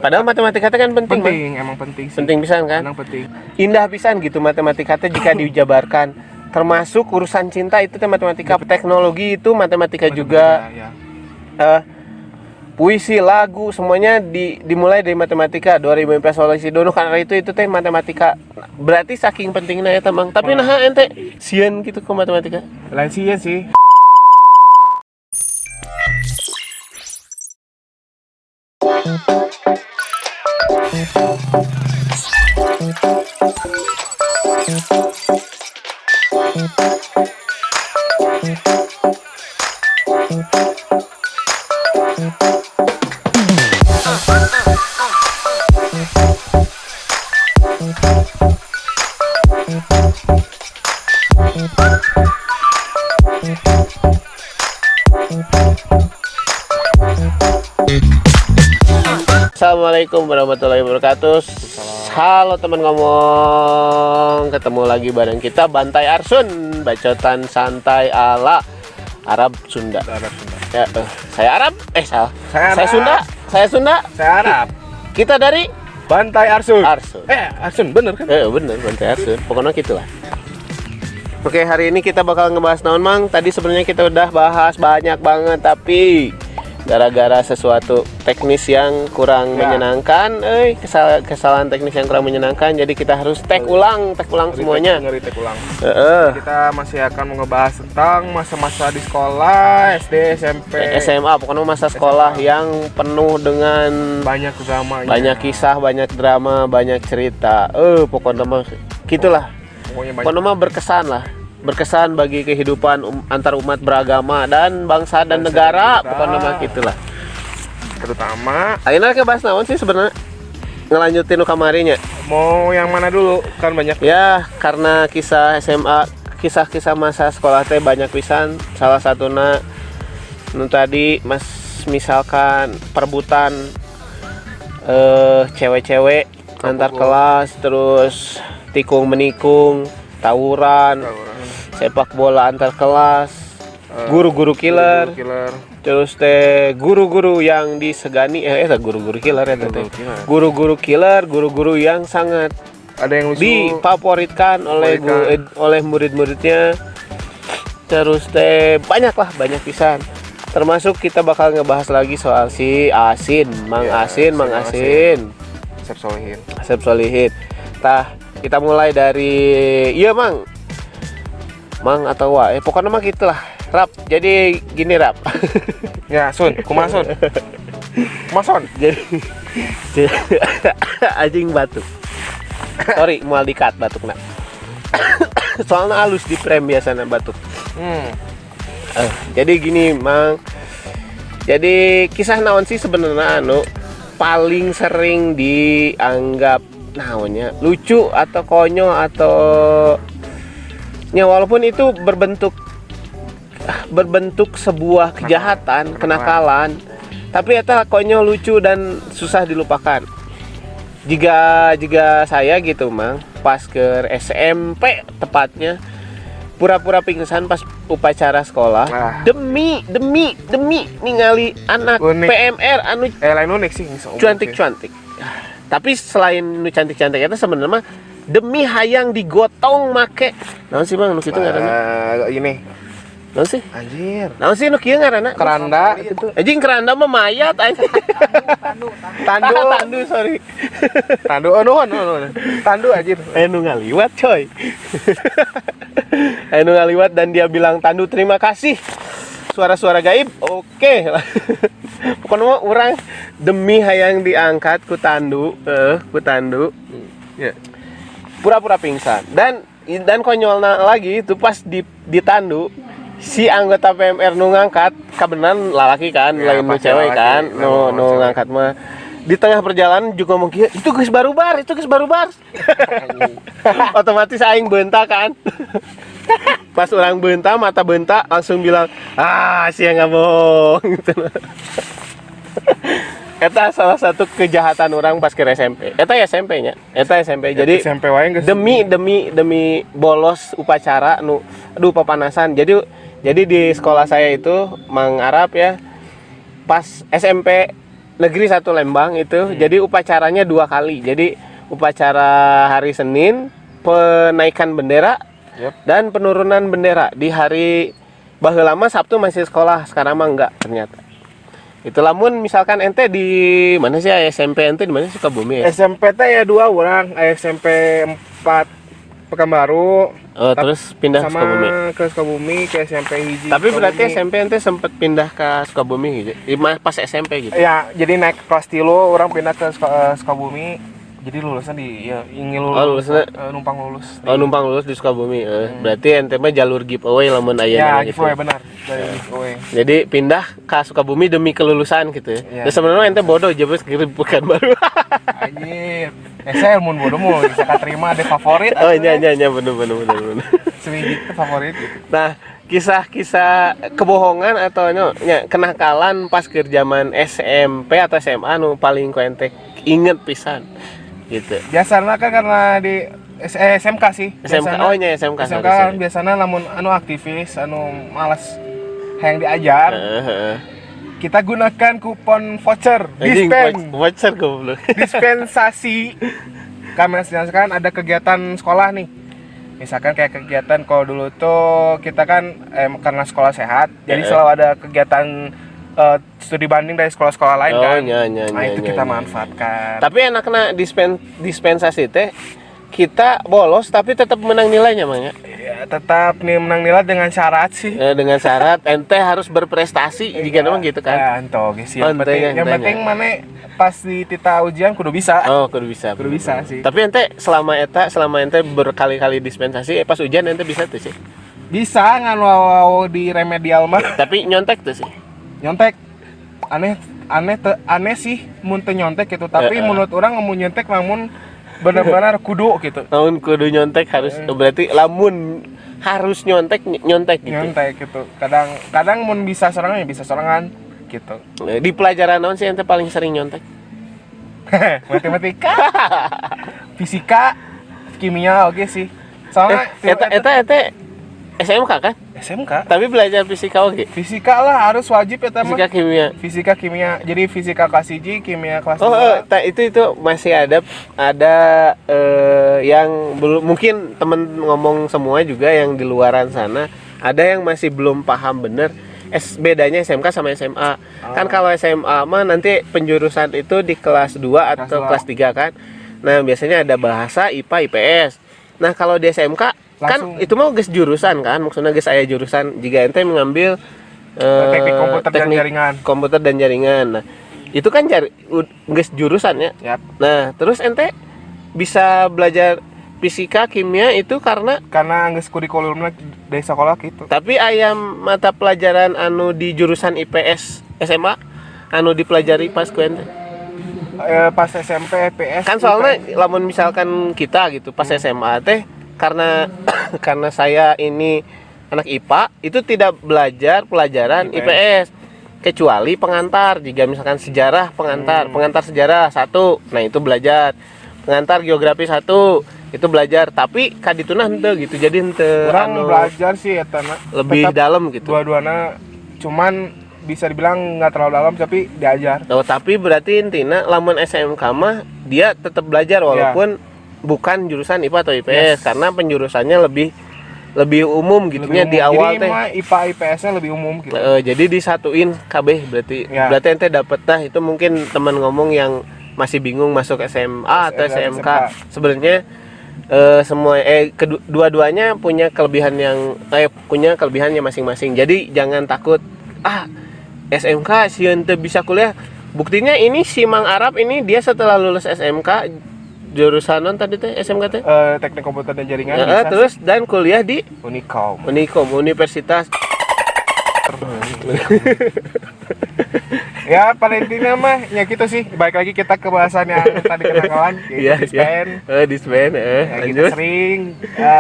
Padahal matematika teh kan penting, emang penting sih. Penting pisan kan? Emang penting. Indah pisan gitu matematika teh jika dijabarkan. Termasuk urusan cinta itu teh matematika, teknologi itu matematika juga. Ya. Puisi, lagu, semuanya dimulai dari matematika. 2000 solusi dono karena itu teh matematika. Berarti saking pentingnya ya Mang. Tapi nah ente sieun gitu ke matematika. Lain sih ya sih. Assalamualaikum warahmatullahi wabarakatuh. Halo teman ngomong, ketemu lagi bareng kita Bantai Arsun, bacotan santai ala Arab Sunda. Ya, saya Arab, salah. Saya Sunda, Saya Arab. Kita dari Bantai Arsun. Arsun. Bener kan? Bener Bantai Arsun. Pokoknya gitulah. Oke, hari ini kita bakal ngebahas naon Mang. Tadi sebenarnya kita udah bahas banyak banget, tapi gara-gara sesuatu teknis yang kurang menyenangkan, kesalahan teknis yang kurang menyenangkan, jadi kita harus tag ulang semuanya. Tag ulang. Kita masih akan ngebahas tentang masa-masa di sekolah, SD, SMP, SMA, pokoknya masa sekolah yang penuh dengan banyak dramanya. Banyak kisah, banyak drama, banyak cerita. Pokoknya mah gitulah. Pokoknya mah berkesan bagi kehidupan antar umat beragama dan bangsa dan negara. Pokoknya mah gitulah. Terutama ayeuna ke bahas naon sih sebenarnya? Ngelanjutin nu kamarinya. Mau yang mana dulu? Kan banyak. Ya, karena kisah SMA, kisah-kisah masa sekolah teh banyak pisan. Salah satuna nu tadi misalkan perebutan cewek-cewek antar kelas, terus tikung menikung, tawuran, sepak bola antar kelas, guru-guru killer, terus teh guru-guru yang disegani, guru-guru killer ya teh, guru-guru yang sangat ada yang lucu, difavoritkan oleh murid-muridnya. Terus teh banyak pisan. Termasuk kita bakal ngebahas lagi soal si Asin, Mang Asin. Asep Solihin. Tah, kita mulai dari Mang atau pokoknya mah gitulah. Rap. Jadi gini Rap. Ya, Sun, kumaha Sun? Kumaha Jadi anjing batuk. Sorry, moal dikat batukna. Soalnya halus di frame biasanya batuk. Jadi gini, Mang. Jadi kisah naon sih sebenarnya paling sering dianggap naonnya lucu atau konyol atau walaupun itu berbentuk sebuah kejahatan, kenakalan, tapi eta konyol, lucu dan susah dilupakan. Jika saya gitu Mang, pas ke SMP tepatnya, pura-pura pingsan pas upacara sekolah. Demi ningali anak unik. PMR anu lain unik sih, cantik. Tapi selain nu cantik-cantik itu sebenarnya mah demi hayang digotong make. Naon sih Bang, nu kitu ngaranna? Ini. Naon sih? Anjir. Naon sih nu kieu ngaranna? Keranda gitu. Anjing keranda mah mayat anjing. Tandu, sorry. Tandu Tandu anjir. Nu ngaliwat coy. Nu ngaliwat dan dia bilang tandu terima kasih. Suara-suara gaib. Oke. Pokoknya mah orang demi hayang diangkat ku tandu. Ya. Pura-pura pingsan. Dan konyolna lagi itu pas ditandu, si anggota PMR nu ngangkat kabenan lalaki kan, lain nu cewek kan, nu ngangkat mah di tengah perjalanan juga ngomong itu geus barubar. Otomatis aing beunta kan. Pas orang beunta, mata beunta langsung bilang, sia nggak bohong gitu. Eta salah satu kejahatan orang pas ke SMP. Eta SMP-nya. Jadi SMP wae geus demi bolos upacara papanasan. Jadi di sekolah saya itu Mang Arab ya, pas SMP negeri 1 Lembang itu. Jadi upacaranya 2 kali. Jadi upacara hari Senin penaikan bendera dan penurunan bendera di hari baheula mah Sabtu masih sekolah, sekarang mah enggak ternyata. Itu lamun misalkan ente di mana sih SMP ente di mana Sukabumi ya? SMP teh ya 2 orang, SMP 4 Pekanbaru. Oh, terus pindah sama Sukabumi. ke Sukabumi ke SMP hiji. Tapi berarti Sukabumi. SMP ente sempat pindah ke Sukabumi gitu. Pas SMP gitu. Ya, jadi naik kelas 3 orang pindah ke Sukabumi. Jadi lulusnya di ya ingin lulus. Oh, lulusnya numpang lulus. numpang lulus di Sukabumi. Berarti ente mah jalur giveaway lamun aya Ya, gitu. giveaway benar. Dari giveaway. Jadi pindah ke Sukabumi demi kelulusan gitu. Iya. Terus sebenarnya ente bodoh jebus kirim Pekanbaru. Anjir. Saya mun bodoh mau bisa terima ada favorit. Oh, iya bener. Seminggu itu favorit gitu. Nah, kisah-kisah kebohongan atau kenakalan pas ke zaman SMP atau SMA nu paling ku ente inget pisan gitu. Biasanya kan karena di SMK sih. SMK. Biasana, Oh iya SMK. SMK kan biasanya lamun aktivis malas hayang diajar. Kita gunakan kupon voucher Voucher goblok. dispensasi. Kami misalkan ada kegiatan sekolah nih. Misalkan kayak kegiatan kalau dulu tuh kita kan karena sekolah sehat, jadi selalu ada kegiatan studi banding dari sekolah-sekolah lain kan. Nah itu kita manfaatkan. Tapi enaknya dispensasi teh kita bolos tapi tetap menang nilainya Mang ya. Ya, tetap nih menang nilai dengan syarat sih. Dengan syarat ente harus berprestasi jika memang gitu kan. Ya, entah guys. Yang penting mana pas di tita ujian kudu bisa. Oh, kudu bisa sih. Tapi ente selama ente berkali-kali dispensasi pas ujian ente bisa tuh sih. Bisa ngan wow di remedial mah. Tapi nyontek tuh sih. Nyontek aneh sih mun teu nyontek gitu, tapi menurut orang mau nyontek namun benar-benar kudu gitu. Namun kudu nyontek harus berarti lamun harus nyontek gitu. Nyontek gitu. Kadang mun bisa sorangan ya bisa sorangan gitu. Di pelajaran naon sih ente paling sering nyontek? Matematika, fisika, kimia oke sih. Soalnya eta SMK kan? SMK. Tapi belajar fisika oke. Fisika lah harus wajib ya Fisika kimia. Fisika kimia. Jadi fisika kelas 1, kimia kelas 2. Itu masih ada yang belum, mungkin temen ngomong semua juga yang di luaran sana ada yang masih belum paham bener bedanya SMK sama SMA. Kan kalau SMA mah nanti penjurusan itu di kelas 2 atau kelas 3 kan. Nah, biasanya ada bahasa, IPA, IPS. Nah, kalau di SMK langsung. Kan itu mau geus jurusan kan, maksudnya geus aya jurusan jika ente mengambil teknik komputer dan jaringan. Nah, itu kan geus jurusan ya. Yap. Nah, terus ente bisa belajar fisika, kimia itu karena geus kurikulumna dari sekolah gitu. Tapi aya mata pelajaran anu di jurusan IPS SMA anu dipelajari pas ku ente. Pas SMP, IPS. Kan soalnya lamun misalkan kita gitu pas SMA teh karena saya ini anak IPA itu tidak belajar pelajaran IPS kecuali pengantar. Jika misalkan sejarah pengantar sejarah 1, nah itu belajar. Pengantar geografi 1 itu belajar, tapi kadituna henteu gitu. Jadi henteu belajar sih eta lebih dalam gitu. Dua-duana cuman bisa dibilang nggak terlalu dalam tapi diajar. Oh, tapi berarti intinya lamun SMK mah dia tetap belajar walaupun bukan jurusan IPA atau IPS karena penjurusannya lebih umum gitunya di awal teh. Jadi IPA IPS-nya lebih umum gitu. Jadi disatuin KB berarti. Berarti ente dapet itu mungkin teman ngomong yang masih bingung masuk SMA atau SMK. Sebenarnya semua kedua-duanya punya kelebihannya masing-masing. Jadi jangan takut SMK si ente bisa kuliah. Buktinya ini si Mang Arab ini dia setelah lulus SMK jurusan non tadi teh SMK teh teknik komputer dan jaringan terus dan kuliah di Unikom Universitas ya pada intinya mah ya gitu sih. Baik lagi kita ke bahasannya tadi kenakalan dispen kita sering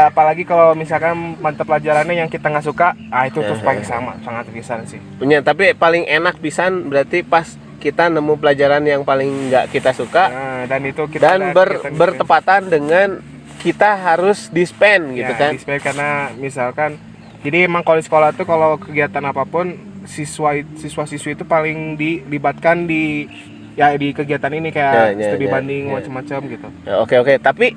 apalagi kalau misalkan mata pelajarannya yang kita nggak suka itu terus paling sangat pisan sih punya. Tapi paling enak pisan berarti pas kita nemu pelajaran yang paling nggak kita suka dan itu kita bertepatan dengan kita harus dispen gitu kan. Dispen karena misalkan jadi emang kalau di sekolah tuh kalau kegiatan apapun siswa-siswi itu paling dilibatkan di ya di kegiatan ini kayak studi ya, banding ya. macam-macam gitu. Ya, oke. Tapi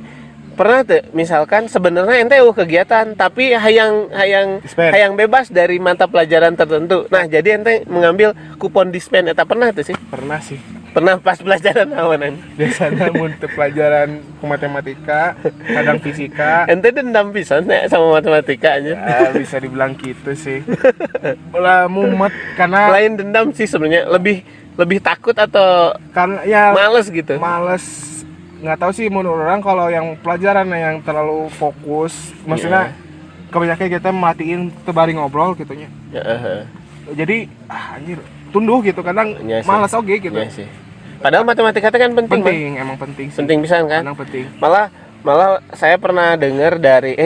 pernah tuh misalkan sebenarnya ente kegiatan tapi Dispen. hayang bebas dari mata pelajaran tertentu. Nah, jadi ente mengambil kupon dispen eta pernah tuh sih? Pernah sih. Pernah pas pelajaran awanan. Biasanya untuk pelajaran matematika, kadang fisika. Ente dendam pisan ya sama matematika aja. Ya, bisa dibilang gitu sih. Lah mumet karena Lain dendam sih sebenarnya, lebih takut atau karena ya males gitu. males. Nggak tahu sih menurut orang kalau yang pelajaran yang terlalu fokus, maksudnya kebanyakan kita matiin tebari ngobrol gitunya. Jadi anjir tunduh gitu kadang Iya sih. malas oge gitu. Iya sih. Padahal matematika itu kan penting. Penting, emang penting sih. Penting pisan kan? Emang penting. Malah saya pernah dengar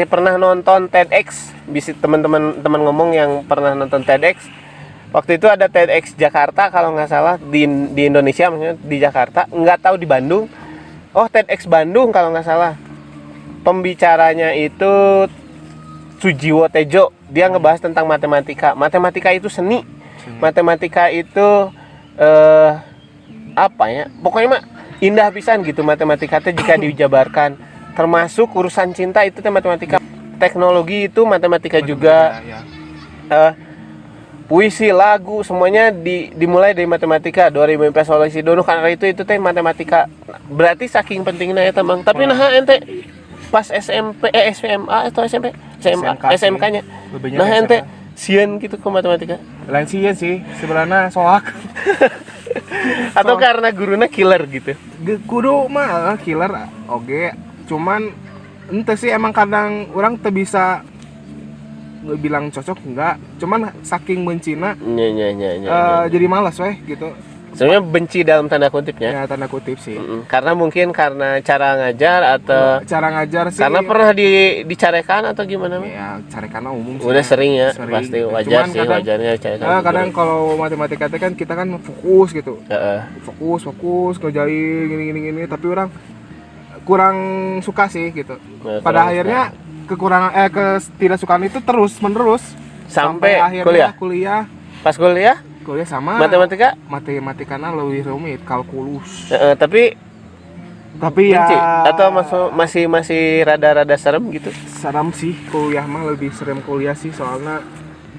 pernah nonton TEDx, bisa teman-teman ngomong yang pernah nonton TEDx. Waktu itu ada TEDx Jakarta kalau nggak salah di Indonesia, maksudnya di Jakarta, nggak tahu di Bandung. Oh, TEDx Bandung kalau nggak salah. Pembicaranya itu Sujiwo Tejo, dia ngebahas tentang matematika. Matematika itu seni. Matematika itu apa ya? Pokoknya mah indah pisan gitu matematika teh jika dijabarkan. Termasuk urusan cinta itu teh matematika. Teknologi itu matematika juga. Ya. Puisi, lagu, semuanya dimulai dari matematika. 2000 solusi dono karena itu teh matematika. Berarti saking pentingnya ya Mang. Tapi nah ente pas SMP SMA atau SMP? SMK-nya. Nah ente sieun gitu ke matematika. Lain sih ya sih, sebenarnya soak. Atau karena gurunya killer gitu. Kudu mah killer oge, cuman ente sih emang kadang orang teu bisa bilang cocok enggak, cuman saking bencina jadi malas weh gitu. Sebenarnya benci dalam tanda kutipnya. Ya tanda kutip sih. Karena mungkin karena cara ngajar atau cara ngajar sih. karena pernah dicarekan atau gimana? Ya carekan umum sih. Udah sering ya, Sering. pasti wajar Cuman sih, kadang, wajarnya dicarekan. kadang kalau matematika itu kan kita kan fokus gitu. Heeh. Fokus ngerjain gini tapi orang kurang suka sih gitu. Nah, Pada akhirnya kekurangan ketidaksukaan itu terus menerus sampai akhirnya kuliah. Pas kuliah sama matematikanya lebih rumit, kalkulus. Tapi ya atau masih rada-rada serem gitu. Serem sih kuliah mah, lebih serem kuliah sih soalnya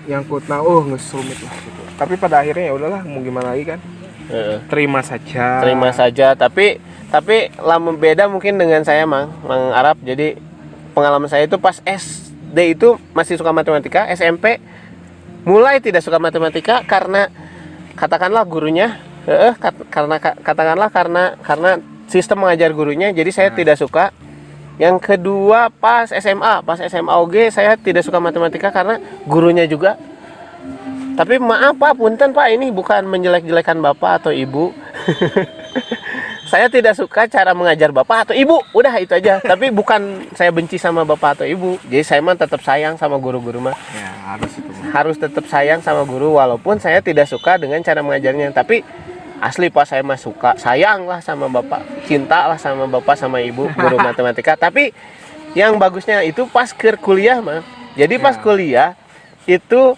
yang kutna ngeselumit lah gitu. Tapi pada akhirnya ya udahlah, mau gimana lagi kan. Terima saja. Tapi lama beda mungkin dengan saya Mang Arab. Jadi pengalaman saya itu pas SD itu masih suka matematika, SMP mulai tidak suka matematika karena katakanlah gurunya karena sistem mengajar gurunya, jadi saya tidak suka. Yang kedua pas SMA OG saya tidak suka matematika karena gurunya juga. Tapi maaf Pak, punten Pak, ini bukan menjelek-jelekan Bapak atau Ibu. Saya tidak suka cara mengajar Bapak atau Ibu, udah itu aja. Tapi bukan saya benci sama Bapak atau Ibu. Jadi saya mah tetap sayang sama guru-guru mah. Ya, harus itu. Harus tetap sayang sama guru walaupun saya tidak suka dengan cara mengajarnya. Tapi asli Pak, saya mah suka, sayang lah sama Bapak, cinta lah sama Bapak sama Ibu guru matematika. Tapi yang bagusnya itu pas ke kuliah mah. Jadi pas kuliah itu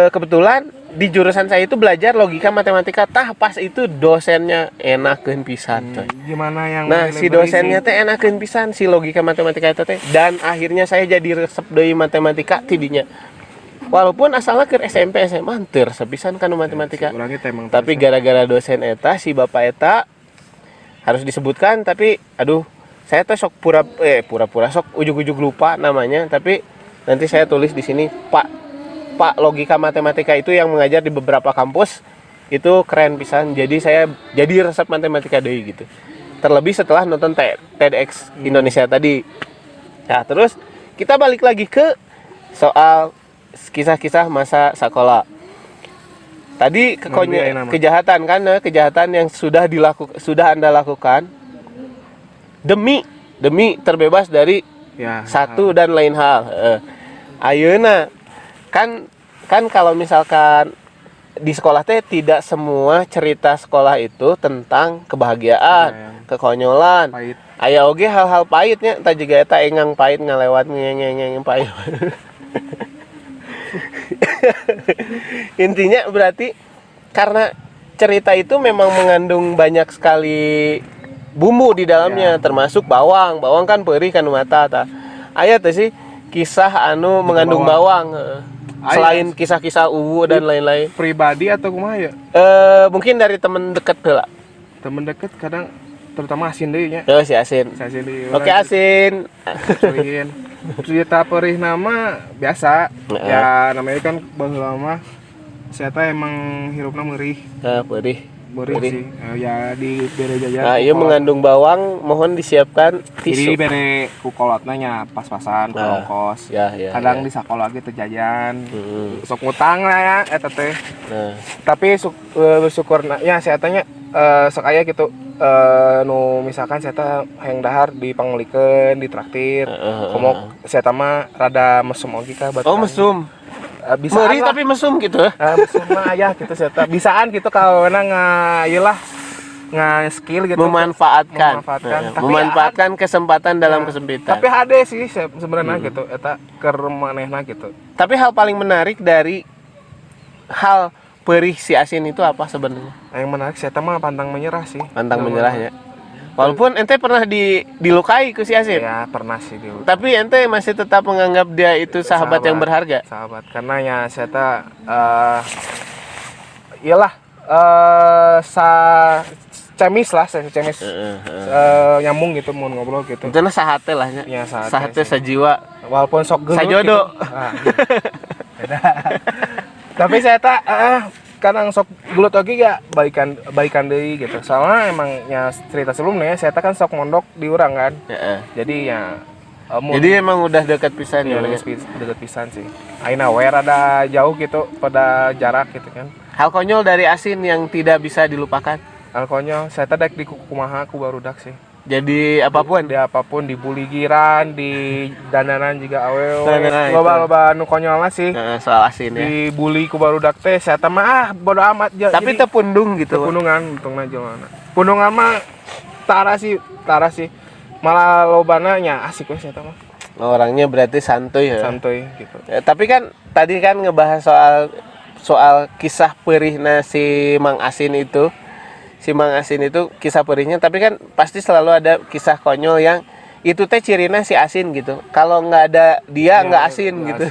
kebetulan di jurusan saya itu belajar logika matematika. Pas itu dosennya enakeun pisan coy. Gimana yang si dosennya teh enakeun pisan si logika matematika itu teh, dan akhirnya saya jadi resep deui matematika tidinya. Walaupun asalnya ke SMP SMA teu resep pisan kan matematika. Tapi gara-gara dosen eta, si Bapak eta harus disebutkan, tapi aduh saya teh sok pura-pura sok ujug-ujug lupa namanya, tapi nanti saya tulis di sini Pak logika matematika itu yang mengajar di beberapa kampus itu keren pisan. Jadi saya jadi resep matematika deui gitu. Terlebih setelah nonton TEDx Indonesia tadi. Nah, terus kita balik lagi ke soal kisah-kisah masa sekolah. Tadi kejahatan kan, kejahatan yang sudah Anda lakukan demi terbebas dari satu dan lain hal. Ayeuna kan kalau misalkan di sekolah teh tidak semua cerita sekolah itu tentang kebahagiaan, kekonyolan. Aya oge hal-hal pahitnya, entah juga eta engang pahit ngalewat ngeng pahit. Intinya berarti karena cerita itu memang mengandung banyak sekali bumbu di dalamnya, termasuk bawang. Bawang kan perih kan mata ta. Aya teh sih kisah anu mengandung bawang. Selain kisah-kisah uwu dan lain-lain. Pribadi atau kumaha ya? Mungkin dari temen deket heula. Temen deket kadang terutama asin deui nya. Oh, si Asin. Si Asin deui. Oke, Asin. Cuyin. Cerita perih nama biasa. Ya namanya kan baheula mah saya emang hirupna meurih. Perih. Meurih sih. Ya di bere jajan. Nah, iya mengandung bawang, mohon disiapkan Jadi tisu. bere ku kolotna nya pas-pasan ku ongkos. Ya, ya. Kadang ya. di sakola ge teu jajan. Sok ngutang lah ya eta teh. Nah, Tapi bersyukurna ya saya tanya sok aya gitu nu misalkan saya hayang dahar dipanglikeun ditraktir. Komo saya mah rada mesum oge ka oh, mesum. bisa Meurih tapi mesum gitu. mesum mah aya gitu saya bisaan gitu kawana ieulah skill gitu Memanfaatkan. memanfaatkan. Tapi Memanfaatkan kesempatan dalam kesempitan. tapi hade sih sebenarnya gitu eta keur manehna gitu. Tapi hal paling menarik dari hal perih si Asin itu apa sebenarnya? Yang menarik saya mah pantang menyerah sih. Pantang menyerahnya. Walaupun ente pernah dilukai ku si Asin. Ya pernah sih dulu. Tapi ente masih tetap menganggap dia itu sahabat yang berharga. Sahabat karena ya saya iyalah cemis lah saya cemis nyambung gitu mau ngobrol gitu. Itu nah sahate lah nya. Ya, Sahate sajiwa. Walaupun sok gelut Sajodo. gitu. Beda. Tapi saya kadang sok gelut oge ya baikan deui gitu. Soalnya emangnya cerita sebelumnya saya kan sok mondok di urang kan. Jadi ya jadi emang udah dekat pisan ya ya. dekat pisan sih. Aina we rada jauh gitu pada jarak gitu kan. Hal konyol dari Asin yang tidak bisa dilupakan. Alkonya saya dek di kumaha aku barudak sih. Jadi apapun Di apapun di buligiran, di dandanan juga awewe. Nah, Loba nu konyolna sih. soal Asin ya. Di bully ku barudak teh saya mah bodo amat Tapi tepundung gitu. pundungan untungna jelema. Pundungan mah tara sih. Malah lobana nya asik we saya mah. Orangnya berarti santuy ya. Santuy gitu. Tapi kan tadi kan ngebahas soal kisah perihnya si Mang Asin itu. Si Mang Asin itu kisah perihnya, tapi kan pasti selalu ada kisah konyol yang itu teh cirina si Asin gitu. Kalau nggak ada dia nggak asin gitu.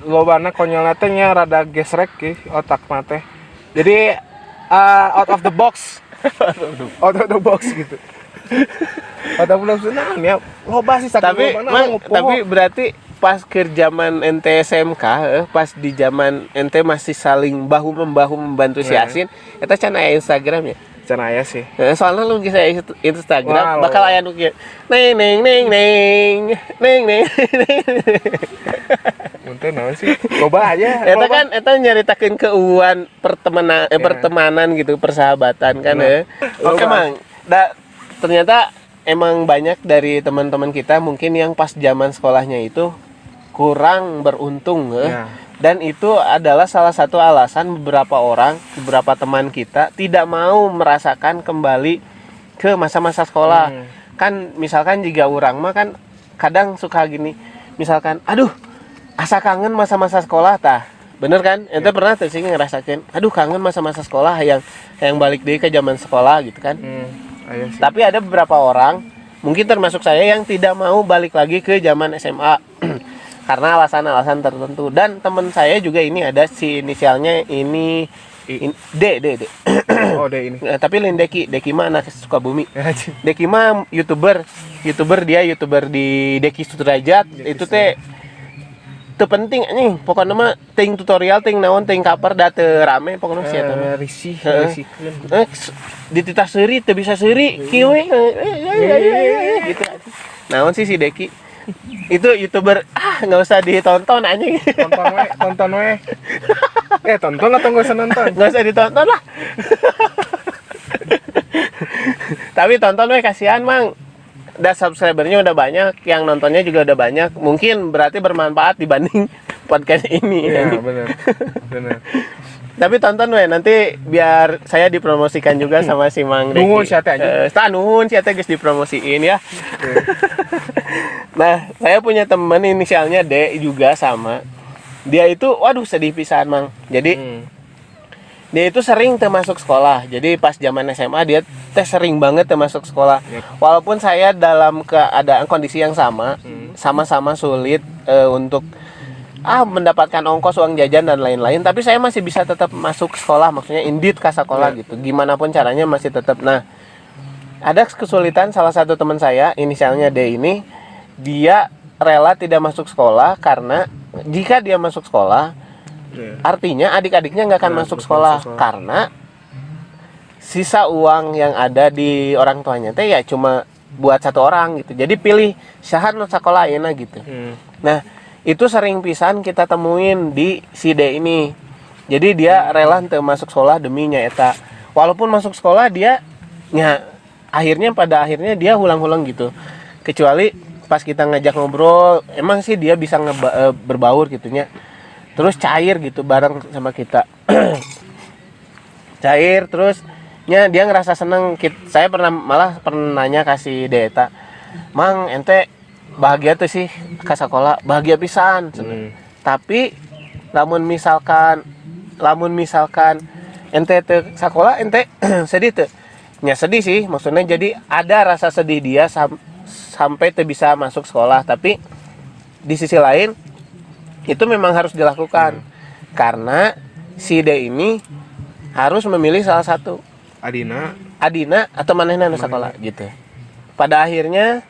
Lobana konyolna teh nya rada gesrek ki otak mah teh. Jadi out of the box. Out of the box gitu. Out of the box nah ya loba sih saking tapi berarti pas ke zaman ente SMK, pas di zaman ente masih saling bahu membahu membantu si Asin, eta can aya Instagram ya. Can aya sih. Soalnya lu bisa Instagram, Wah, bakal aya nu kieu. Neng. Muntah naon sih? Loba aja. Eta nyaritakeun keuuan pertemanan gitu, persahabatan kan ya. Oke, Mang. Ternyata emang banyak dari teman-teman kita mungkin yang pas zaman sekolahnya itu kurang beruntung dan itu adalah salah satu alasan beberapa teman kita tidak mau merasakan kembali ke masa-masa sekolah. Kan misalkan jika orang mah kan kadang suka gini, misalkan aduh asa kangen masa-masa sekolah tah, bener kan? Ente pernah tuh sih ngerasakan aduh kangen masa-masa sekolah yang balik deh ke zaman sekolah gitu kan. Tapi ada beberapa orang, mungkin termasuk saya, yang tidak mau balik lagi ke zaman SMA karena alasan-alasan tertentu. Dan teman saya juga ini ada si inisialnya ini D. Oh, D ini. Tapi lain Deki mah anak Sukabumi. Deki mah YouTuber di Deki Sudrajat. Itu teh teu penting anjing, pokoknya mah ting tutorial ting naon ting kaper da teu rame pokoknya sia eta mah. Risikeun. Di titah seuri teu bisa seuri kieu gitu. Naon sih si Deki? Itu YouTuber enggak usah ditonton anjing. Tonton we. Tonton atau enggak usah nonton? Enggak usah ditonton lah. Tapi tonton we kasihan, Mang. Subscribernya udah banyak, yang nontonnya juga udah banyak. Mungkin berarti bermanfaat dibanding podcast ini. Iya, benar. Tapi tonton we, nanti biar saya dipromosikan juga sama si Mang Deki. Nuhun sia teh anjing. Nuhun sia teh geus dipromosiin ya. Nah, saya punya temen inisialnya D juga sama. Dia itu waduh sedih pisan, Mang. Jadi Dia itu sering termasuk sekolah. Jadi pas zaman SMA dia teh sering banget termasuk sekolah. Yep. Walaupun saya dalam keadaan kondisi yang sama, sama-sama sulit untuk mendapatkan ongkos, uang jajan dan lain-lain, tapi saya masih bisa tetap masuk sekolah, maksudnya indit ke sekolah gitu. Gimana pun caranya masih tetap. Nah, ada kesulitan salah satu teman saya, inisialnya D ini, dia rela tidak masuk sekolah karena jika dia masuk sekolah artinya adik-adiknya nggak akan masuk sekolah karena sisa uang yang ada di orang tuanya teh ya cuma buat satu orang gitu. Jadi pilih syahat sekolah enak gitu. Nah, itu sering pisan kita temuin di si D ini. Jadi dia rela untuk masuk sekolah demi nyaeta. Walaupun masuk sekolah dia pada akhirnya dia hulang-hulang gitu. Kecuali pas kita ngajak ngobrol, emang sih dia bisa berbaur gitunya. Terus cair gitu bareng sama kita. Cair terus dia ngerasa seneng. Saya malah pernah nanya kasih Deta, "Mang, ente bahagia tuh sih ke sekolah?" "Bahagia pisan." Tapi lamun misalkan ente ke sekolah ente sedih tuh. Ya sedih sih, maksudnya jadi ada rasa sedih dia sampai tuh bisa masuk sekolah, tapi di sisi lain itu memang harus dilakukan karena si D ini harus memilih salah satu Adina atau manehna nu sekolah gitu. Pada akhirnya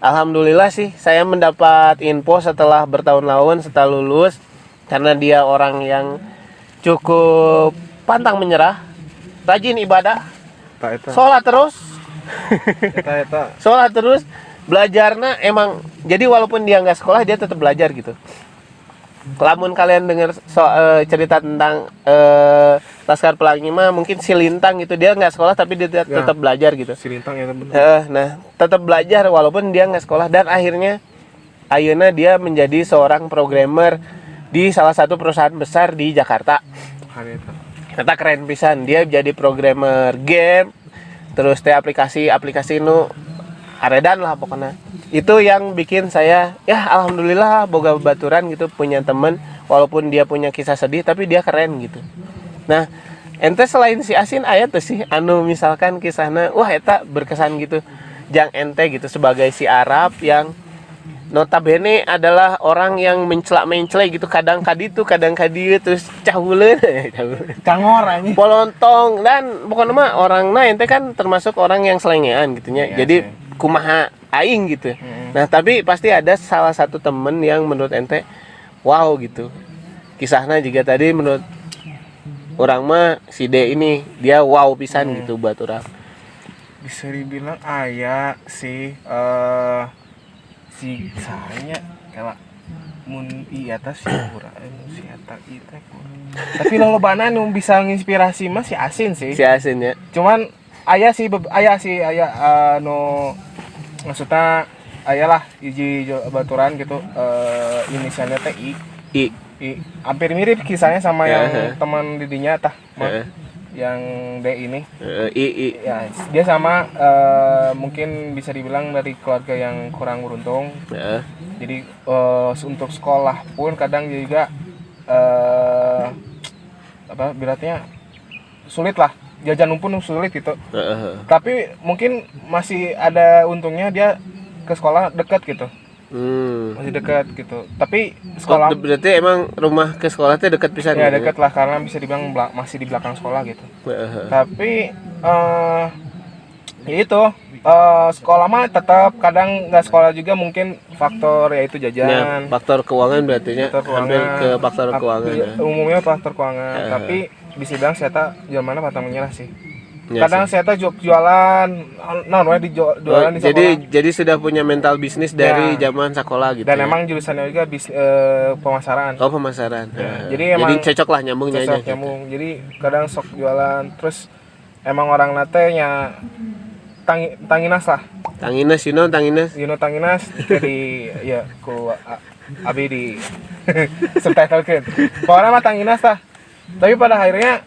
alhamdulillah sih saya mendapat info setelah bertahun-tahun setelah lulus, karena dia orang yang cukup pantang menyerah, rajin ibadah, sholat terus sholat terus, belajarnya emang. Jadi walaupun dia nggak sekolah dia tetap belajar gitu. Lamun kalian dengar cerita tentang Laskar Pelangi mah mungkin si Lintang gitu, dia nggak sekolah tapi dia tetap belajar gitu. Si Lintang ya benar. Nah, tetap belajar walaupun dia nggak sekolah, dan akhirnya ayeuna dia menjadi seorang programmer di salah satu perusahaan besar di Jakarta. Kata keren pisan, dia jadi programmer game, terus teh aplikasi nu aredan lah pokoknya. Itu yang bikin saya alhamdulillah boga baturan gitu, punya temen walaupun dia punya kisah sedih tapi dia keren gitu. Nah, ente selain si Asin aya tuh sih anu misalkan kisahna eta berkesan gitu. Jang ente gitu sebagai si Arab yang notabene adalah orang yang mencela gitu, kadang kaditu kadang kadieu terus cahuleun Cangor anjing. Polontong dan pokoknya mah orangna ente kan termasuk orang yang selengean gitunya. Jadi kumaha aing gitu. Nah, tapi pasti ada salah satu temen yang menurut ente wow gitu. Kisahnya juga tadi menurut orang mah si D ini dia wow pisan gitu buat orang. Bisa dibilang aya sih si saya kayak mun ieu teh si urang si eta ieu teh. Tapi lolobana nu bisa nginspirasi mah si Asin sih. Si Asin ya. Cuman aya maksudnya ayalah hiji baturan gitu, inisialnya teh I. Hampir mirip kisahnya sama yang teman didinya tah yang D ini. I. Ya, dia sama mungkin bisa dibilang dari keluarga yang kurang beruntung. Jadi untuk sekolah pun kadang juga beratnya sulit lah. Jajan pun sulit gitu. Tapi mungkin masih ada untungnya dia ke sekolah dekat gitu. Masih dekat gitu. Tapi sekolah berarti emang rumah ke sekolah teh dekat pisan. Ya dekat lah, karena bisa dibilang masih di belakang sekolah gitu. Tapi ya itu sekolah mah tetap kadang nggak sekolah juga, mungkin faktor yaitu jajan. Ya, faktor keuangan berarti nya. Hampir ke faktor keuangan. Umumnya faktor keuangan. Tapi bisa bilang saya jual mana pantang menyerah sih. Ya, kadang saya jualan jualan di sekolah. Jadi sudah punya mental bisnis dari zaman sekolah gitu. Dan emang jurusannya juga pemasaran. Oh, pemasaran. Jadi emang cocok lah nyambungnya aja. Nyambung. Jadi kadang sok jualan, terus emang orang nate nya tanginas lah. Tanginas. Jadi ya ku abi di subtitlekeun. Pokoknya mah tanginas lah. Tapi pada akhirnya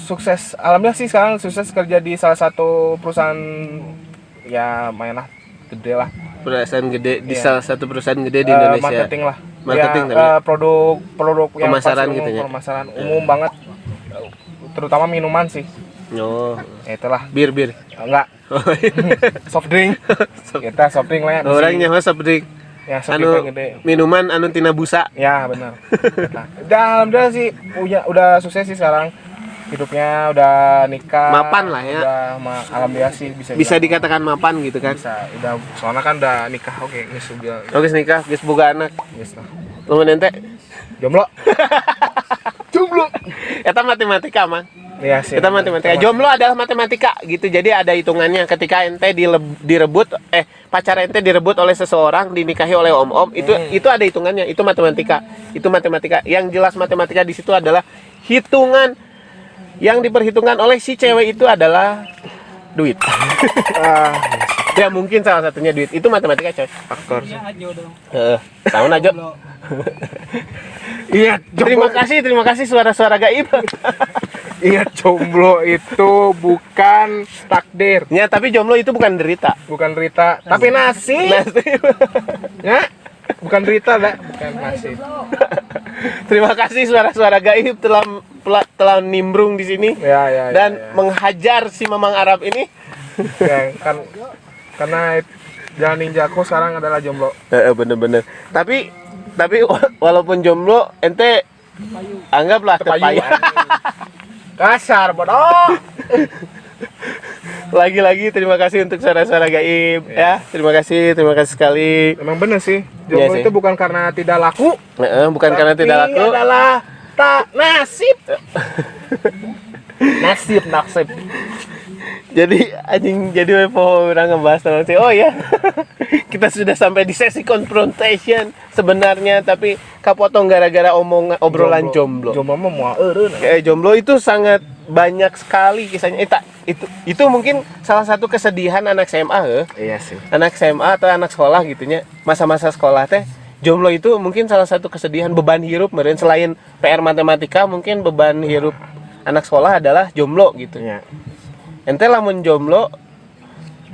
sukses, alhamdulillah sih sekarang sukses kerja di salah satu perusahaan ya mainlah gede lah. Perusahaan gede di salah satu perusahaan gede di Indonesia. Marketing lah. marketing ya, tapi. produk yang Pemasaran pasti umum, gitu ya? pemasaran umum banget, terutama minuman sih. Oh, Ya itulah. bir. Enggak, soft drink. Kita soft drink lah ya. Orang nyawa sabrik. Ya, soft Anu drink gede. minuman anu tina busa. Ya benar. Udah alhamdulillah sih udah sukses sih sekarang. Hidupnya udah nikah. Mapan lah ya. Udah alhamdulillah sih bisa bilang. Dikatakan mapan gitu kan. Bisa. Udah soalnya kan udah nikah. Oke, geus udah. Oke, nikah, geus boga anak. Geus lah. Lumayan ente. Jomblo. Jomblo. Eta matematika mah. Iya sih. Kita matematika. Jomblo adalah matematika gitu. Jadi ada hitungannya ketika ente direbut pacar ente direbut oleh seseorang, dinikahi oleh om-om, itu ada hitungannya. Itu matematika. Itu matematika. Yang jelas matematika di situ adalah hitungan yang diperhitungkan oleh si cewek itu adalah duit. Ya mungkin salah satunya duit. Itu matematika, coy. Faktor. Tahun aja. Iya, Terima kasih suara-suara gaib. Iya, jomblo itu bukan takdir. Ya, tapi jomblo itu bukan derita. Bukan derita, tapi nasib. Ya, bukan derita, bukan nasib. Terima kasih suara-suara gaib telah nimbrung di sini Ya, dan menghajar si Mamang Arab ini. Ya, karena jalan ninjaku sekarang adalah jomblo. Bener-bener. Tapi walaupun jomblo, ente anggaplah terpayu. Kasar bodoh. Lagi-lagi terima kasih untuk suara-suara gaib ya. Terima kasih sekali. Emang bener sih, jomblo Iya sih. itu bukan karena tidak laku, Bukan karena tidak laku. adalah tak nasib. nasib. Jadi anjing jadi wepo orang ngebahas tentang sih. Oh ya. Kita sudah sampai di sesi confrontation sebenarnya, tapi kapotong gara-gara obrolan jomblo. Jomblo mah moal eureun. Jomblo itu sangat banyak sekali kisahnya. Itu mungkin salah satu kesedihan anak SMA Iya sih. anak SMA atau anak sekolah gitunya. Masa-masa sekolah teh jomblo itu mungkin salah satu kesedihan, beban hirup meureun. Selain PR matematika, mungkin beban hirup anak sekolah adalah jomblo gitu. Iya. Ente lamun jomblo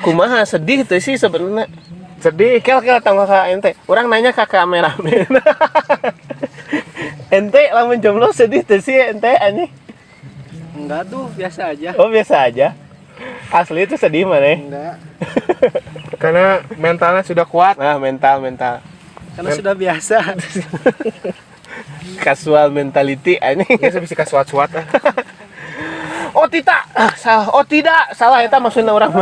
kumaha sedih tuh sih sebenarnya. Sedih. Kel tangga ka ente. Orang nanya ke kameramen. Ente lamun jomblo sedih tuh sih ente anjing. Enggak tuh, biasa aja. Oh, biasa aja. Asli itu sedih mana? Enggak. Karena mentalnya sudah kuat. Nah, mental. Karena sudah biasa. Casual mentality anjing. Biasa bisa kasuat-suat. Oh tidak, salah. Oh tidak, salah eta maksudna orang.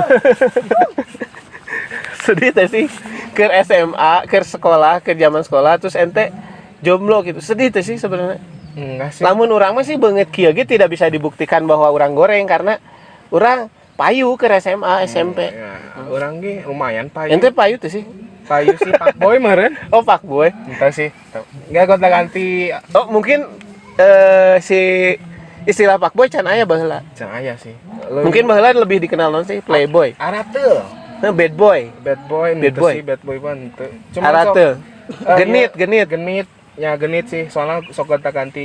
Sedih teh sih ke SMA, ke sekolah, ke zaman sekolah terus ente jomblo gitu. Sedih teh sih sebenarnya. Enggak sih. Lamun urang mah sih beungeut kieu ge tidak bisa dibuktikan bahwa orang goreng karena urang payu ke SMA, SMP. Ya, orang ge lumayan payu. Ente payu tuh sih. Payu sih Pak Boy meureun. Oh, pak boy. Entah sih. Enggak gonta-ganti. Oh, mungkin si istilah pak boy can aya baheula. Can aya sih. Mungkin baheula lebih dikenal non sih playboy. Arateu. Nah, bad boy. Bad boy, Bad boy. sih bad boy mah henteu. Arateu. Genit. Genit. Ya genit sih, soalnya sok gonta-ganti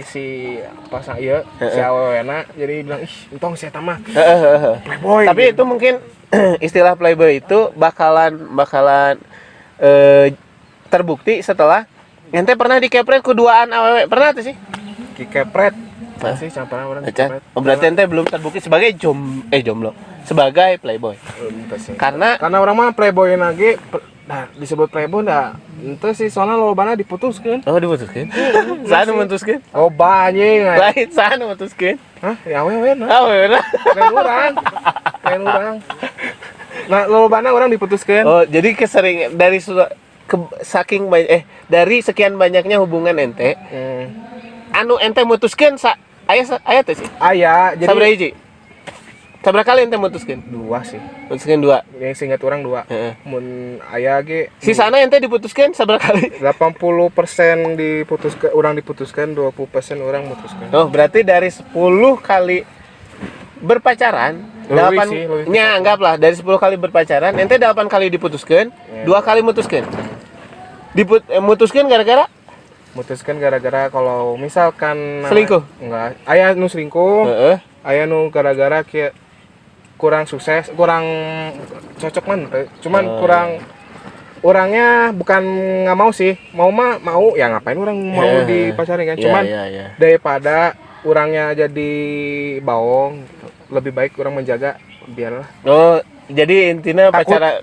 si pasang ieu, si awewena. Jadi bilang, "Ih, entong si eta mah playboy." Tapi itu mungkin istilah playboy itu bakalan terbukti setelah ente pernah dikepret kuduaan awewe. Pernah tuh sih? kikepret. Masih campuran orang kikepret. Oh, berarti ente belum terbukti sebagai jomblo, sebagai playboy. Henteu sih. Karena Karena orang mah playboy lagi, nah disebut playboy dah. Ente sih soalnya lolobana diputuskeun. diputuskan. Sana memutuskan. Oh banyak. Lain sana memutuskan. Hah? Ya awewe nah. Benar. Keren orang. Nah, lolobana orang diputuskeun. Oh, jadi kesering dari dari sekian banyaknya hubungan ente, anu ente mutuskeun aya teh sih. Aya, jadi Sabaraha hiji? Sabaraha kali ente mutuskeun? 2 sih. Mutuskeun 2. Yang seingat orang 2. Heeh. Mun aya ge Sisana ente diputuskeun sabaraha kali? 80% diputuskeun, orang diputuskan, 20% orang mutuskan. Oh, berarti dari 10 kali berpacaran, Lebih sih. anggaplah dari 10 kali berpacaran, ente 8 kali diputuskeun, 2 kali mutuskeun. Mutuskeun gara-gara Mutuskan gara-gara kalau misalkan selingkuh. Enggak, aya nu selingkuh, Heeh. aya nu gara-gara kurang sukses, kurang cocok man, cuman kurang orangnya bukan nggak mau sih, mau ya ngapain orang mau dipacarin kan, cuman daripada orangnya jadi baong, lebih baik orang menjaga biarlah. Oh, jadi intinya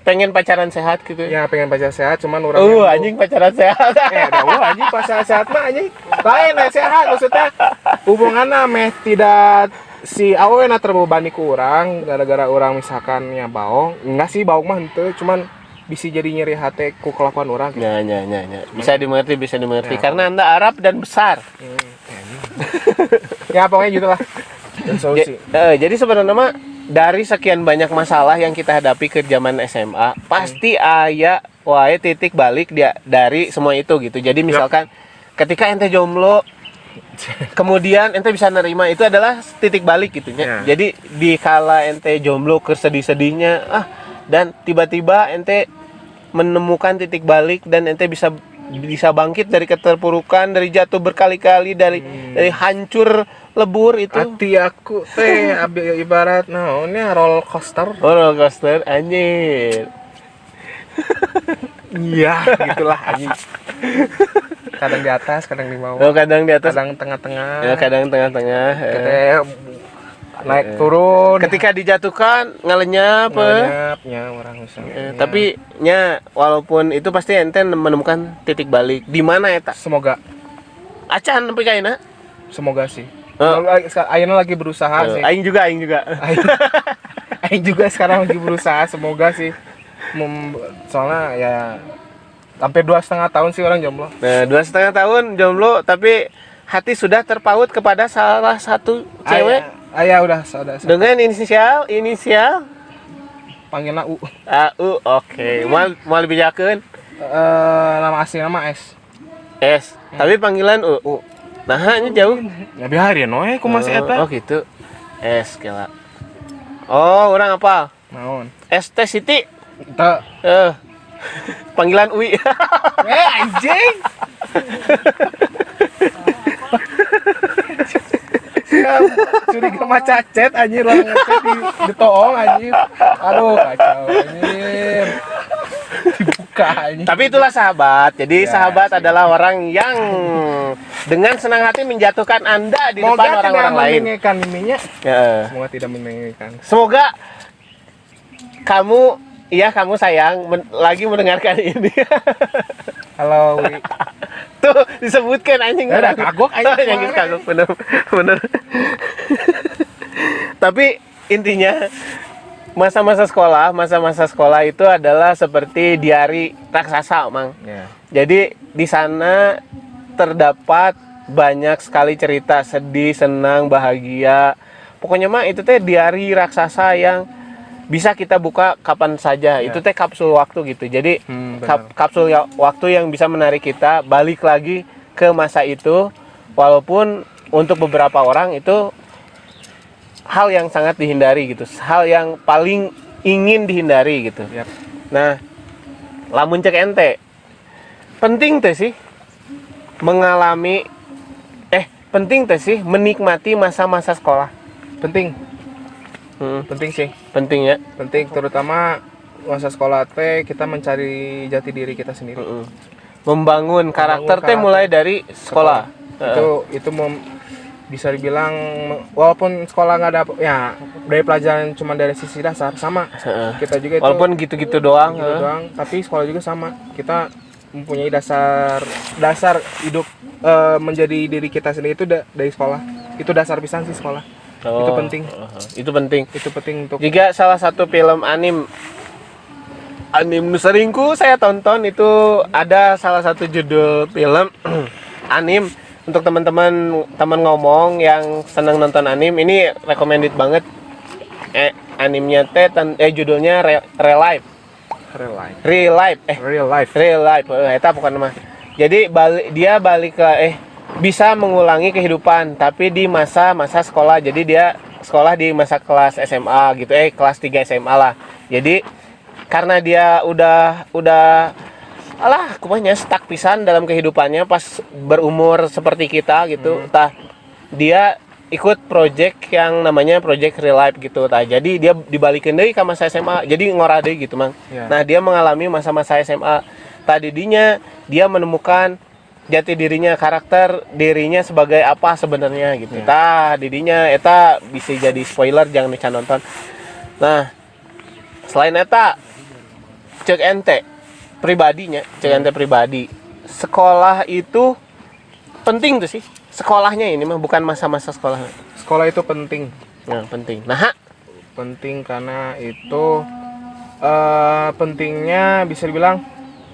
pengen pacaran sehat gitu ya? Pengen pacaran sehat, cuman orang anjing pacaran sehat. Anjing pacaran sehat mah anjing lain sehat, maksudnya hubungannya tidak si awena terbebani ku orang gara-gara orang misalkan ya baong, enggak sih baong mah henteu, cuman bisa jadi nyeri hati ku kelakuan orang gitu. Ya. Bisa dimengerti ya. Karena Anda Arab dan besar. Ya pokoknya gitulah. Solusi. Jadi sebenarnya mah dari sekian banyak masalah yang kita hadapi ke zaman SMA, pasti aya wae titik balik dari semua itu gitu. Jadi misalkan ketika ente jomblo, kemudian ente bisa nerima, itu adalah titik balik gitu ya. Jadi di kala ente jomblo kesedih-sedihnya dan tiba-tiba ente menemukan titik balik dan ente bisa bangkit dari keterpurukan, dari jatuh berkali-kali, dari hancur lebur itu. Hati aku teh ibarat naonnya roller coaster. Roller coaster anjir. Iya, gitulah anjing. Kadang di atas, kadang di bawah. Oh, kadang di atas, kadang tengah-tengah. Ya, kadang tengah-tengah. Naik turun. Ketika dijatuhkan ngalenyap orang misalnya. Tapi walaupun itu pasti ente menemukan titik balik. Di mana eta? Semoga. Acan sampai kaina? Semoga sih. Ayeuna lagi berusaha sih. Aing juga. Aing juga sekarang lagi berusaha, semoga sih. Soalnya ya sampai 2,5 tahun sih orang jomblo. Nah, 2,5 tahun jomblo tapi hati sudah terpaut kepada salah satu cewek. Ayah udah. Dengan inisial panggilnya U. Oke. Mau lebih jakeun? Nama asli nama S. Tapi panggilan U. Nah, ini jauh. Ya biarin we ku masih eta. Oh gitu. S kela. Oh, orang apa? Naon? ST Siti. Teu. Panggilan Ui. Anjing. Curiga mah cacet anjir, orang ngecet di toong anjir. Aduh kacau anjir. Dibuka anjir. Tapi itulah sahabat. Jadi sahabat adalah orang yang dengan senang hati menjatuhkan Anda di depan orang-orang lain. Semoga tidak meninggikan. Semoga kamu sayang lagi mendengarkan ini. Halo Wi. Tuh disebutkan anjing. Udah kagok anjing. Kagok bener. Tapi intinya masa-masa sekolah itu adalah seperti diari raksasa, Mang. Jadi di sana terdapat banyak sekali cerita sedih, senang, bahagia. Pokoknya mah itu teh diari raksasa yang bisa kita buka kapan saja. Itu teh kapsul waktu gitu. Jadi kapsul waktu yang bisa menarik kita balik lagi ke masa itu, walaupun untuk beberapa orang itu hal yang sangat dihindari gitu, hal yang paling ingin dihindari gitu. Nah, lamun cek ente penting teh sih menikmati masa-masa sekolah. Penting sih. Penting ya. Penting, terutama masa sekolah teh kita mencari jati diri kita sendiri. Membangun karakter teh mulai dari sekolah. Itu bisa dibilang walaupun sekolah nggak ada dari pelajaran cuma dari sisi dasar sama. Kita juga itu walaupun gitu-gitu doang, tapi sekolah juga sama. Kita mempunyai dasar hidup menjadi diri kita sendiri itu dari sekolah. Itu dasar pisan sih sekolah. Itu penting. Itu penting untuk juga salah satu film anim seringku saya tonton itu ada salah satu judul film anim. Untuk teman ngomong yang senang nonton anim, ini recommended banget. Animnya judulnya Real Life. Eta bukan nama. Jadi dia balik ke bisa mengulangi kehidupan tapi di masa sekolah. Jadi dia sekolah di masa kelas SMA gitu, kelas 3 SMA lah. Jadi karena dia udah kumanya stuck pisan dalam kehidupannya pas berumur seperti kita gitu. Dia ikut project yang namanya project real life gitu. Nah, jadi dia dibalikin deui ka masa SMA. Jadi ngorah deui gitu, Mang. Ya. Nah, dia mengalami masa-masa SMA. Tadi dia menemukan jati dirinya, karakter dirinya sebagai apa sebenarnya gitu. Ya. Tah didinya eta bisa jadi spoiler jangan dican nonton. Nah, selain eta cek ente pribadinya, cek ente pribadi. Sekolah itu penting tuh sih. Sekolahnya ini mah bukan masa-masa sekolah. Sekolah itu penting. Nah, penting. Nah, Penting karena itu pentingnya bisa dibilang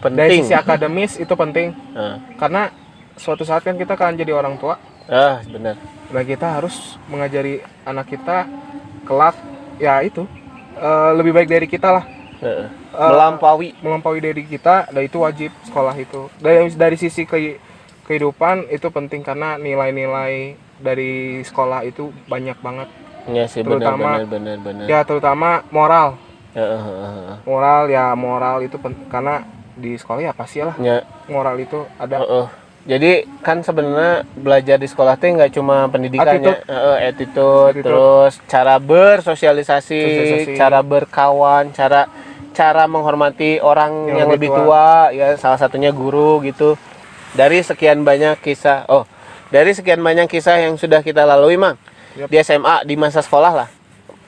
dari penting. sisi akademis itu penting. Nah, Karena suatu saat kan kita akan jadi orang tua. benar. Nah, kita harus mengajari anak kita kelak ya itu lebih baik dari kita lah. Melampaui. Dari kita, dan itu wajib sekolah itu. Dari sisi kehidupan itu penting karena nilai-nilai dari sekolah itu banyak banget. Ya sih, Terutama- benar. Ya terutama moral. Heeh. Moral itu karena di sekolah ya pasti lah Ya, moral itu ada. jadi kan sebenarnya belajar di sekolah teh nggak cuma pendidikannya, attitude, Attitude. terus cara bersosialisasi, Sosialisasi. cara berkawan, cara menghormati orang Yang yang lebih lebih tua, ya salah satunya guru gitu. Dari sekian banyak kisah yang sudah kita lalui, Mang. Yap. Di SMA, di masa sekolah lah.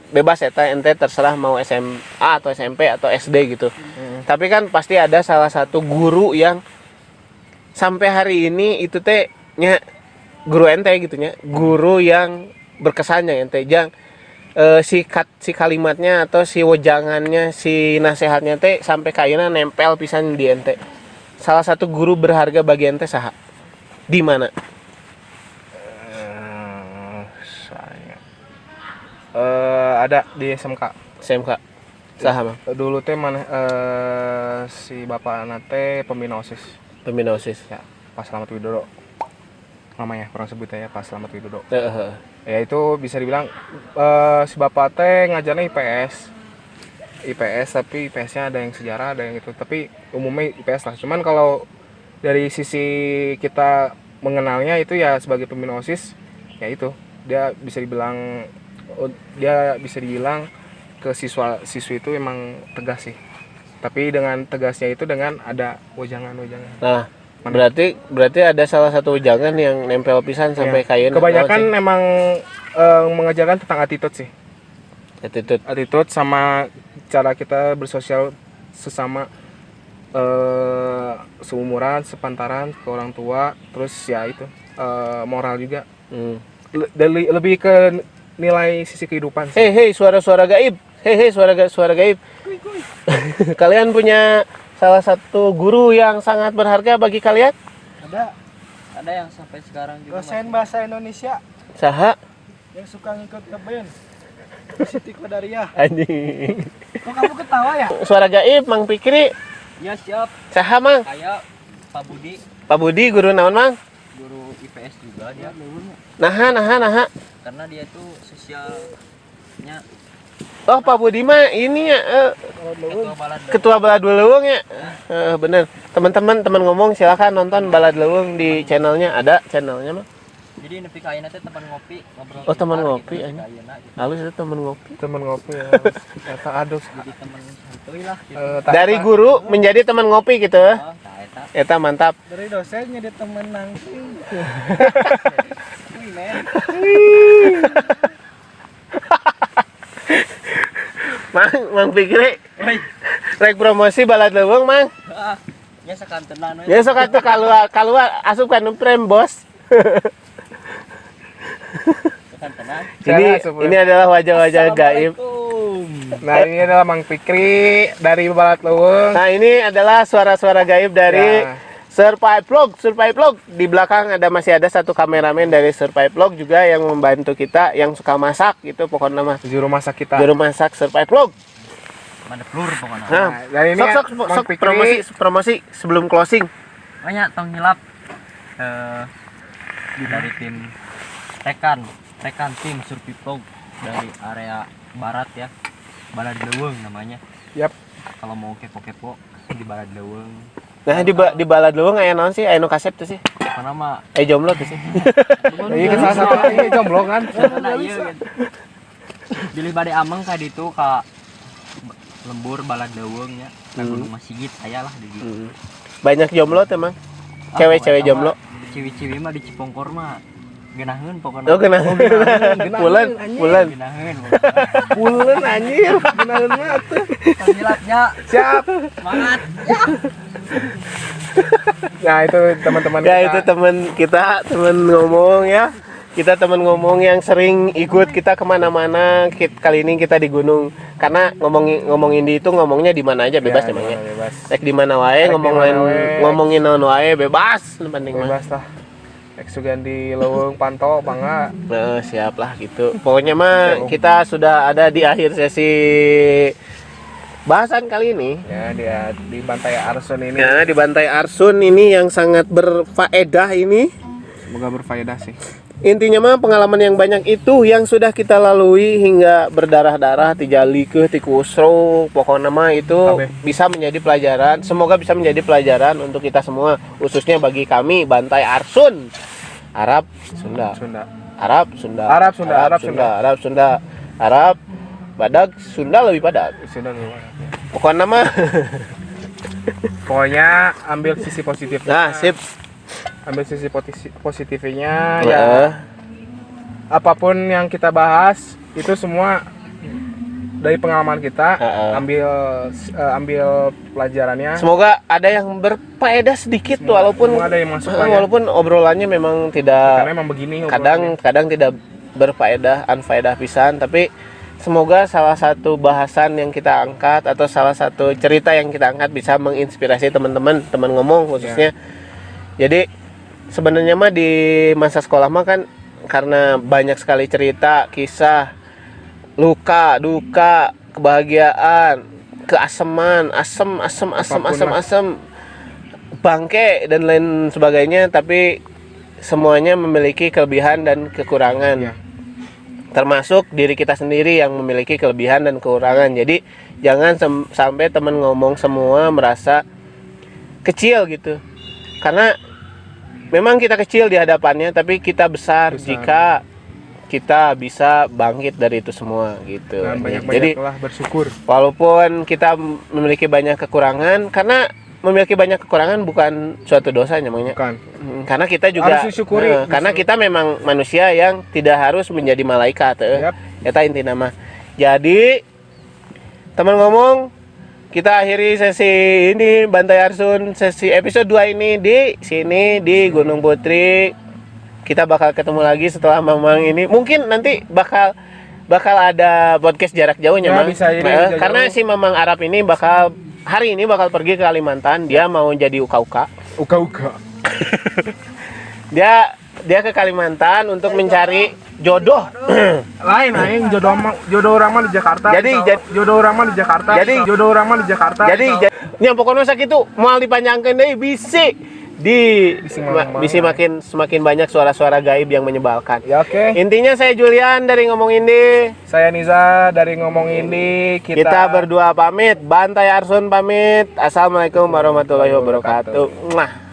Bebas eta ente terserah mau SMA atau SMP atau SD gitu. Tapi kan pasti ada salah satu guru yang sampai hari ini itu teh nya guru ente gitu nya, guru yang berkesannya ente jang si kalimatnya atau si wejangannya, si nasehatnya teh sampai kayaknya nempel pisan di ente. Salah satu guru berharga bagi ente saha? Di mana? Saya ada di SMK. SMK. Saha, Mang? Dulu teh mana si bapak anak teh pembina OSIS. Pembina OSIS. Ya, Pak Slamet Widodo. Namanya kurang sebutnya ya, Pak Slamet Widodo. Heeh. Ya itu bisa dibilang si bapak teh ngajarnya IPS tapi IPS-nya ada yang sejarah, ada yang itu. Tapi umumnya IPS lah. Cuman kalau dari sisi kita mengenalnya itu ya sebagai pembina OSIS, ya itu. Dia bisa dibilang ke siswi itu emang tegas sih. Tapi dengan tegasnya itu dengan ada wejangan-wejangan. Nah, berarti ada salah satu wejangan yang nempel pisan sampai Ya, kayaknya. kebanyakan memang mengajarkan tentang attitude sih. Attitude sama cara kita bersosial sesama seumuran, sepantaran ke orang tua, terus ya itu moral juga. Lebih ke nilai sisi kehidupan sih. Hei suara-suara gaib. Hei suara gaib. Kalian punya salah satu guru yang sangat berharga bagi kalian? Ada yang sampai sekarang juga Dosen bahasa Indonesia Saha? yang suka ngikut ke band Siti Kodariah. Anjing. Kok kamu ketawa ya? Suara gaib, Mang Pikri. ya siap. Saha, Mang? Kayak Pak Budi, Pak Budi guru naon, Mang? guru IPS juga dia. Nah. Karena dia itu sosialnya Oh, Pak Budi mah ini ya ketua balad. ketua Balad Leuweung ya. Bener. Teman-teman ngomong silakan nonton Balad Leuweung di channelnya, ada channelnya mah. Jadi nepi ka ayeuna teh teman ngopi, ngobrol. Oh, teman sebentar ngopi, gitu, anjing. nepi ka ayeuna gitu. Halus itu teman ngopi. Temen ngopi ya. Eta adus. Jadi teman santuy lah gitu. Dari guru menjadi teman ngopi gitu. Oh, tah eta. Eta mantap. Dari dosen jadi temen nangsi. Wih, men. Mang Pikri, Woi. rek promosi Balad Leuweung, Mang. Ah, nya sakantenan we. Ya sok atuh keluar asup ka nu frame, Bos. Sakantenan. Ini adalah wajah-wajah gaib. Assalamualaikum. Nah, ini adalah Mang Fikri dari Balad Leuweung. Nah, ini adalah suara-suara gaib dari Ya. Survive Vlog. Di belakang masih ada satu kameramen dari Survive Vlog juga yang membantu kita, yang suka masak gitu pokoknya mah. Juru masak kita. Juru masak Survive Vlog. Mana plur pokoknya. Nah, dan ini sok Mang Fikri promosi sebelum closing. Banyak tong ngilap dari tim rekan tim Survivlog dari area barat ya, Balad Leuweung namanya. Yap. Kalau mau kepo-kepo di Balad Leuweung Nah di balad lu aya naon sih? Aya nu kasep tuh sih. Mana mah Jomblo tuh sih. Iya kan salah satu ini jomblo kan. nah, iya gitu. Bilih bade ameng ka ditu ka lembur balad deweung nya. Ka Gunung Masigit aya lah di ditu. Banyak jomblo tuh emang. Cewek-cewek jomblo. Ciwi-ciwi mah di Cipongkor mah geunaheun pokona. Oh kena. Bulan. Geunaheun. Bulan anjir, beneran mah tuh. Penjilatnya Siap. semangat. Nah, itu teman-teman Ya itu teman kita, teman ngomong ya. Kita teman ngomong yang sering ikut kita kemana-mana. Kali ini kita di gunung. Karena ngomongin di itu ngomongnya di mana aja bebas Ya, emangnya. bebas. Rek di mana wae, Rek di mana wae. ngomongin naon wae bebas, nu penting mah. Bebas lah. Eksugan di leuweung panto bangga. Nah, siap lah gitu. Pokoknya mah kita sudah ada di akhir sesi bahasan kali ini. Ya, dia di Bantai Arsun ini. Ya, di Bantai Arsun ini yang sangat berfaedah ini. Semoga berfaedah sih. Intinya mah pengalaman yang banyak itu yang sudah kita lalui hingga berdarah-darah, tijali ke tikusro, pokoknya mah itu Kabeh. bisa menjadi pelajaran. Semoga bisa menjadi pelajaran untuk kita semua, khususnya bagi kami Bantai Arsun. Arab, Sunda. Arab, Sunda. Arab, Sunda. Arab, Sunda. Arab, Badak, Sunda lebih padat. Sudah gimana? Pokoknya mah. Pokoknya ambil sisi positifnya. Nah, sip. Ambil sisi positifnya ya. Ya. Apapun yang kita bahas itu semua dari pengalaman kita. Ambil pelajarannya. Semoga ada yang berfaedah sedikit walaupun Semua ada yang masuk lah ya. walaupun obrolannya memang Karena tidak emang begini kadang tidak berfaedah, unfaedah pisan, tapi semoga salah satu bahasan yang kita angkat atau salah satu cerita yang kita angkat bisa menginspirasi teman-teman, teman ngomong khususnya. Jadi sebenarnya mah di masa sekolah mah kan karena banyak sekali cerita, kisah, luka, duka, kebahagiaan, keaseman, asem, bangke dan lain sebagainya, tapi semuanya memiliki kelebihan dan kekurangan. Ya. Termasuk diri kita sendiri yang memiliki kelebihan dan kekurangan. Jadi jangan sampai teman ngomong semua merasa kecil gitu. Karena memang kita kecil di hadapannya, tapi kita besar jika kita bisa bangkit dari itu semua gitu. Dan Jadi banyak-banyaklah bersyukur. walaupun kita memiliki banyak kekurangan, karena memiliki banyak kekurangan bukan suatu dosa namanya. Bukan. Karena kita juga Harus disyukuri. karena kita memang manusia yang tidak harus menjadi malaikat. Yap. Eta inti nama. Jadi teman ngomong, kita akhiri sesi ini Bantai Arsun sesi episode 2 ini di sini di Gunung Putri. Kita bakal ketemu lagi setelah Mamang ini. Mungkin nanti bakal ada podcast jarak jauhnya, Ya, Mang. bisa jadi Karena jauh. si Mamang Arab ini hari ini bakal pergi ke Kalimantan. Dia mau jadi uka-uka. Uka-uka. Dia ke Kalimantan untuk mencari jodoh. Lain aing jodoh orang mah di Jakarta. Jodoh orang mah di Jakarta. Jodoh orang mah di Jakarta. Jadi nya pokoknya sakitu moal dipanjangkeun deui bisi semakin banyak suara-suara gaib yang menyebalkan. Ya oke. Intinya saya Julian dari Ngomong Indi. Saya Niza dari Ngomong Indi. Kita berdua pamit. Bantai Arsun pamit. Assalamualaikum warahmatullahi wabarakatuh. Mwah.